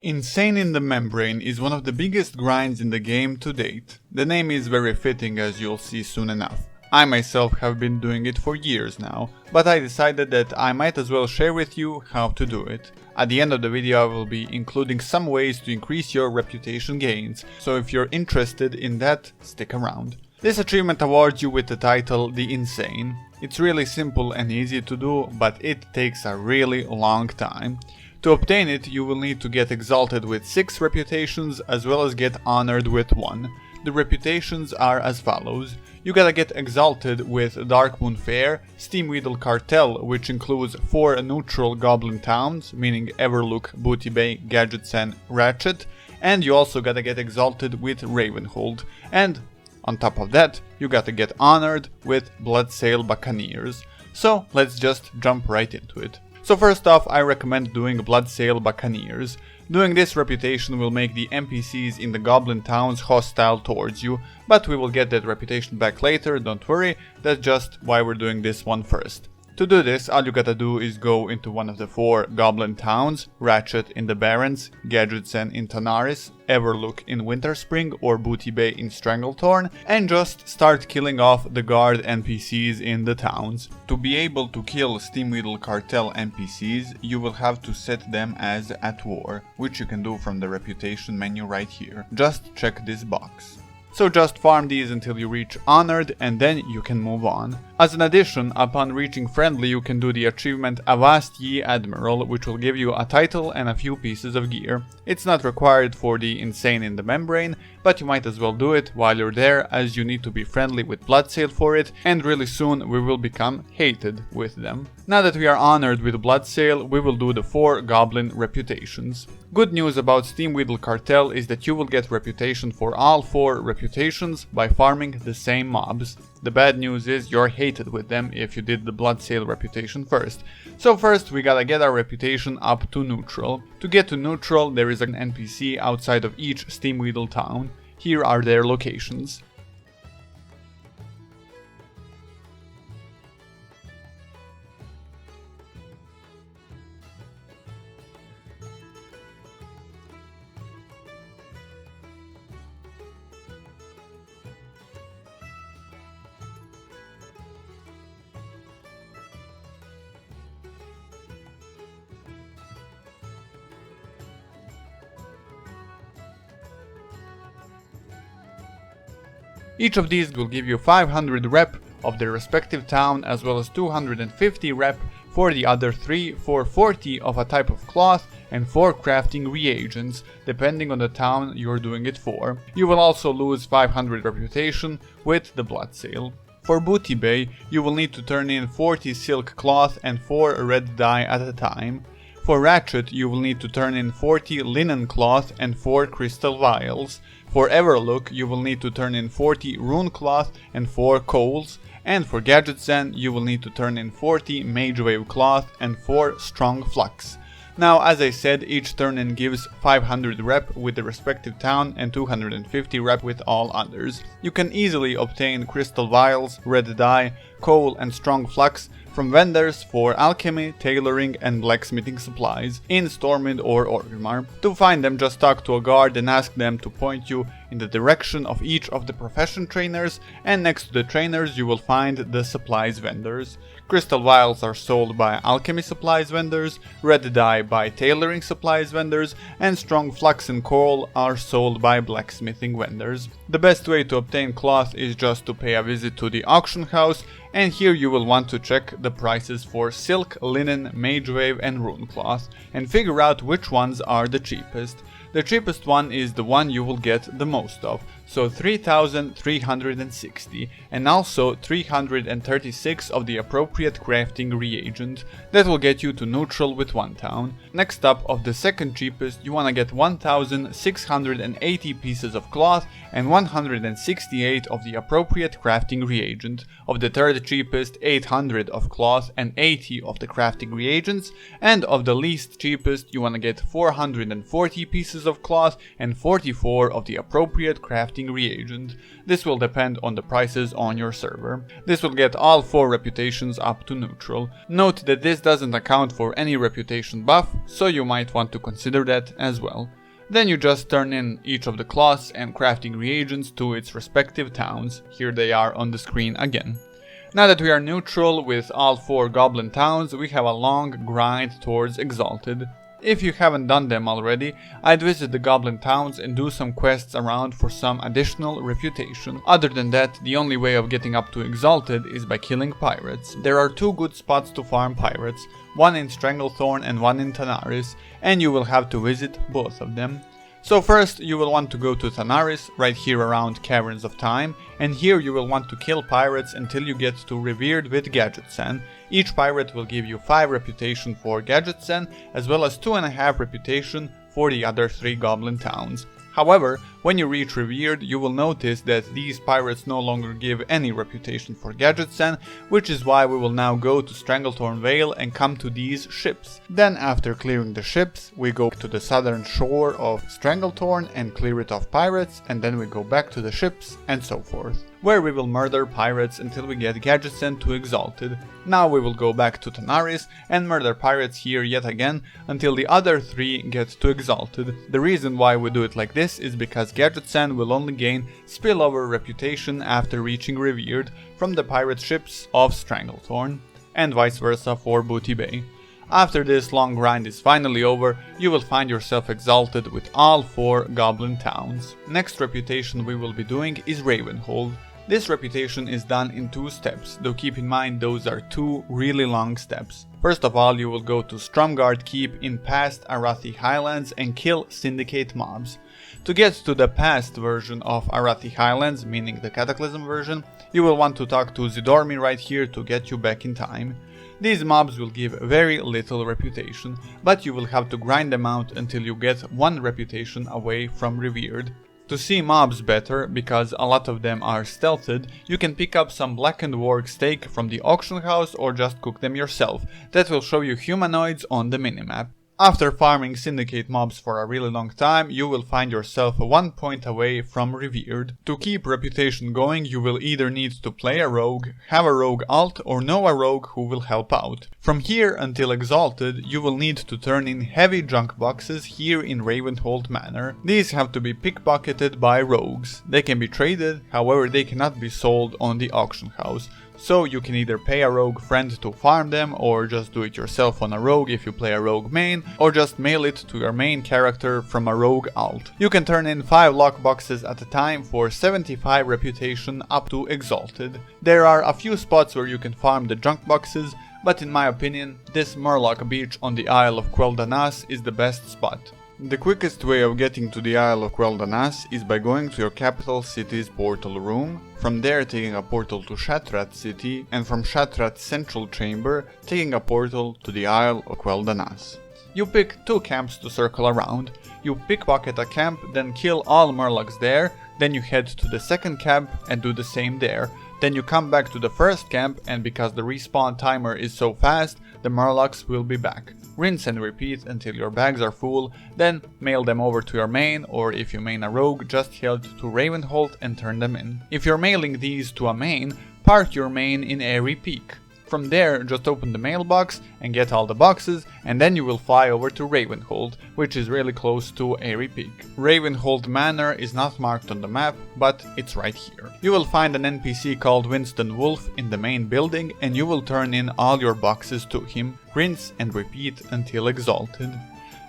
Insane in the Membrane is one of the biggest grinds in the game to date. The name is very fitting, as you'll see soon enough. I myself have been doing it for years now, but I decided that I might as well share with you how to do it. At the end of the video I will be including some ways to increase your reputation gains, so if you're interested in that, stick around. This achievement awards you with the title The Insane. It's really simple and easy to do, but it takes a really long time. To obtain it, you will need to get exalted with 6 reputations as well as get honored with 1. The reputations are as follows. You gotta get exalted with Darkmoon Faire, Steamwheedle Cartel, which includes 4 neutral goblin towns, meaning Everlook, Booty Bay, Gadgetzan, Ratchet, and you also gotta get exalted with Ravenholdt, and on top of that, you gotta get honored with Bloodsail Buccaneers. So let's just jump right into it. So first off, I recommend doing Bloodsail Buccaneers. Doing this reputation will make the NPCs in the goblin towns hostile towards you, but we will get that reputation back later, don't worry, that's just why we're doing this one first. To do this, all you gotta do is go into one of the 4 goblin towns, Ratchet in the Barrens, Gadgetzan in Tanaris, Everlook in Winterspring or Booty Bay in Stranglethorn, and just start killing off the guard NPCs in the towns. To be able to kill Steamwheedle Cartel NPCs, you will have to set them as at war, which you can do from the reputation menu right here. Just check this box. So just farm these until you reach honored and then you can move on. As an addition, upon reaching friendly you can do the achievement Avast Ye Admiral, which will give you a title and a few pieces of gear. It's not required for the Insane in the Membrane, but you might as well do it while you're there, as you need to be friendly with Bloodsail for it, and really soon we will become hated with them. Now that we are honored with Bloodsail, we will do the 4 goblin reputations. Good news about Steamwheedle Cartel is that you will get reputation for all 4 reputations by farming the same mobs. The bad news is you're hated with them if you did the Bloodsail reputation first. So first we gotta get our reputation up to neutral. To get to neutral there is an NPC outside of each Steamwheedle town. Here are their locations. Each of these will give you 500 rep of their respective town as well as 250 rep for the other 3, 440 of a type of cloth and 4 crafting reagents, depending on the town you're doing it for. You will also lose 500 reputation with the Bloodsail. For Booty Bay, you will need to turn in 40 silk cloth and 4 red dye at a time. For Ratchet, you will need to turn in 40 linen cloth and 4 crystal vials. For Everlook, you will need to turn in 40 rune cloth and 4 coals. And for Gadgetzan, you will need to turn in 40 mage wave cloth and 4 strong flux. Now, as I said, each turn-in gives 500 rep with the respective town and 250 rep with all others. You can easily obtain crystal vials, red dye, coal and strong flux from vendors for alchemy, tailoring and blacksmithing supplies in Stormwind or Orgrimmar. To find them, just talk to a guard and ask them to point you in the direction of each of the profession trainers, and next to the trainers you will find the supplies vendors. Crystal vials are sold by alchemy supplies vendors, red dye by tailoring supplies vendors, and strong flux and coal are sold by blacksmithing vendors. The best way to obtain cloth is just to pay a visit to the auction house, and here you will want to check the prices for silk, linen, mage wave and rune cloth, and figure out which ones are the cheapest. The cheapest one is the one you will get the most of, so 3,360, and also 336 of the appropriate crafting reagent. That will get you to neutral with 1 town. Next up, of the second cheapest, you wanna get 1,680 pieces of cloth and 168 of the appropriate crafting reagent. Of the third the cheapest 800 of cloth and 80 of the crafting reagents, and of the least cheapest you want to get 440 pieces of cloth and 44 of the appropriate crafting reagent. This will depend on the prices on your server. This will get all 4 reputations up to neutral. Note that this doesn't account for any reputation buff, so you might want to consider that as well. Then you just turn in each of the cloths and crafting reagents to its respective towns. Here they are on the screen again. Now that we are neutral with all 4 goblin towns, we have a long grind towards Exalted. If you haven't done them already, I'd visit the goblin towns and do some quests around for some additional reputation. Other than that, the only way of getting up to Exalted is by killing pirates. There are 2 good spots to farm pirates, one in Stranglethorn and one in Tanaris, and you will have to visit both of them. So first you will want to go to Tanaris, right here around Caverns of Time, and here you will want to kill pirates until you get to Revered with Gadgetzan. Each pirate will give you 5 reputation for Gadgetzan, as well as 2.5 reputation for the other 3 goblin towns. However, when you reach Revered, you will notice that these pirates no longer give any reputation for Gadgetzan, which is why we will now go to Stranglethorn Vale and come to these ships. Then after clearing the ships, we go to the southern shore of Stranglethorn and clear it of pirates, and then we go back to the ships and so forth, where we will murder pirates until we get Gadgetzan to Exalted. Now we will go back to Tanaris and murder pirates here yet again until the other 3 get to Exalted. The reason why we do it like this is because Gadgetzan will only gain spillover reputation after reaching Revered from the pirate ships of Stranglethorn, and vice versa for Booty Bay. After this long grind is finally over, you will find yourself Exalted with all 4 goblin towns. Next reputation we will be doing is Ravenholdt. This reputation is done in 2 steps, though keep in mind those are 2 really long steps. First of all, you will go to Stromgarde Keep in past Arathi Highlands and kill Syndicate mobs. To get to the past version of Arathi Highlands, meaning the Cataclysm version, you will want to talk to Zidormi right here to get you back in time. These mobs will give very little reputation, but you will have to grind them out until you get 1 reputation away from Revered. To see mobs better, because a lot of them are stealthed, you can pick up some blackened warg steak from the auction house or just cook them yourself. That will show you humanoids on the minimap. After farming Syndicate mobs for a really long time, you will find yourself 1 point away from Revered. To keep reputation going, you will either need to play a rogue, have a rogue alt, or know a rogue who will help out. From here until Exalted, you will need to turn in heavy junk boxes here in Ravenholdt Manor. These have to be pickpocketed by rogues. They can be traded, however they cannot be sold on the auction house. So you can either pay a rogue friend to farm them, or just do it yourself on a rogue if you play a rogue main, or just mail it to your main character from a rogue alt. You can turn in 5 lockboxes at a time for 75 reputation up to Exalted. There are a few spots where you can farm the junk boxes, but in my opinion, this Murloc beach on the Isle of Quel'Danas is the best spot. The quickest way of getting to the Isle of Quel'Danas is by going to your capital city's portal room, from there taking a portal to Shattrath city, and from Shattrath's central chamber taking a portal to the Isle of Quel'Danas. You pick 2 camps to circle around. You pickpocket a camp, then kill all Murlocs there, then you head to the second camp and do the same there. Then you come back to the first camp, and because the respawn timer is so fast, the Murlocs will be back. Rinse and repeat until your bags are full, then mail them over to your main, or if you main a rogue, just head to Ravenholdt and turn them in. If you're mailing these to a main, park your main in Airy Peak. From there, just open the mailbox and get all the boxes, and then you will fly over to Ravenholdt, which is really close to Airy Peak. Ravenholdt Manor is not marked on the map, but it's right here. You will find an NPC called Winston Wolf in the main building, and you will turn in all your boxes to him. Rinse and repeat until Exalted.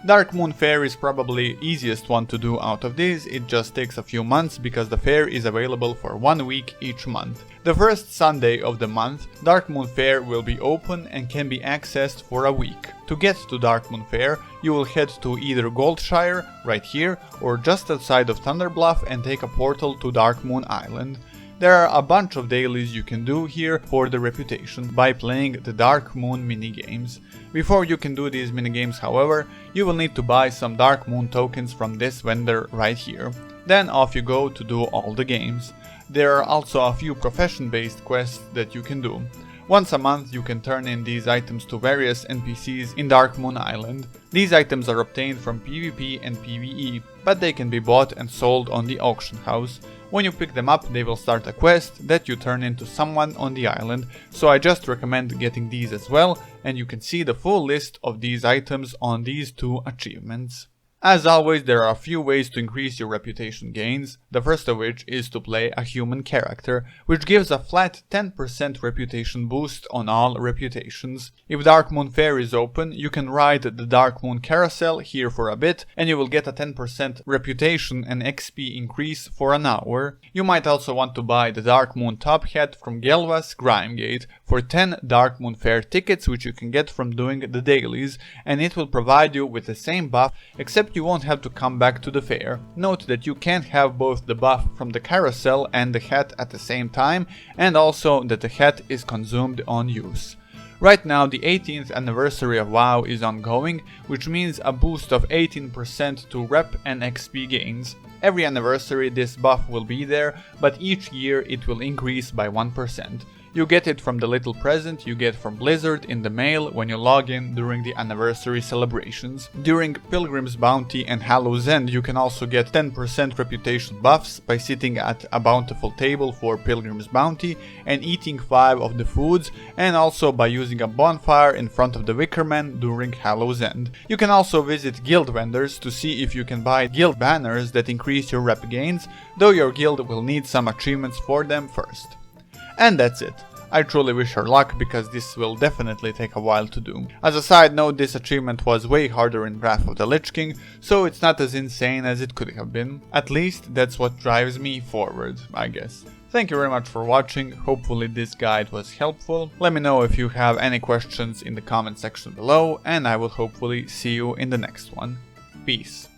Darkmoon Faire is probably easiest one to do out of these. It just takes a few months because the fair is available for 1 week each month. The first Sunday of the month, Darkmoon Faire will be open and can be accessed for a week. To get to Darkmoon Faire, you will head to either Goldshire, right here, or just outside of Thunderbluff and take a portal to Darkmoon Island. There are a bunch of dailies you can do here for the reputation by playing the Darkmoon minigames. Before you can do these minigames, however, you will need to buy some Darkmoon tokens from this vendor right here. Then off you go to do all the games. There are also a few profession-based quests that you can do. Once a month you can turn in these items to various NPCs in Darkmoon Island. These items are obtained from PvP and PvE, but they can be bought and sold on the auction house. When you pick them up, they will start a quest that you turn into someone on the island, so I just recommend getting these as well, and you can see the full list of these items on these two achievements. As always, there are a few ways to increase your reputation gains, the first of which is to play a human character, which gives a flat 10% reputation boost on all reputations. If Darkmoon Faire is open, you can ride the Darkmoon Carousel here for a bit, and you will get a 10% reputation and XP increase for an hour. You might also want to buy the Darkmoon Top Hat from Gelva's Grimegate for 10 Darkmoon Faire tickets, which you can get from doing the dailies, and it will provide you with the same buff, except you won't have to come back to the fair. Note that you can't have both the buff from the carousel and the hat at the same time, and also that the hat is consumed on use. Right now the 18th anniversary of WoW is ongoing, which means a boost of 18% to rep and XP gains. Every anniversary this buff will be there, but each year it will increase by 1%. You get it from the little present you get from Blizzard in the mail when you log in during the anniversary celebrations. During Pilgrim's Bounty and Hallow's End you can also get 10% reputation buffs by sitting at a bountiful table for Pilgrim's Bounty and eating 5 of the foods, and also by using a bonfire in front of the Wickerman during Hallow's End. You can also visit guild vendors to see if you can buy guild banners that increase your rep gains, though your guild will need some achievements for them first. And that's it. I truly wish her luck, because this will definitely take a while to do. As a side note, this achievement was way harder in Wrath of the Lich King, so it's not as insane as it could have been. At least that's what drives me forward, I guess. Thank you very much for watching, hopefully this guide was helpful. Let me know if you have any questions in the comment section below, and I will hopefully see you in the next one. Peace.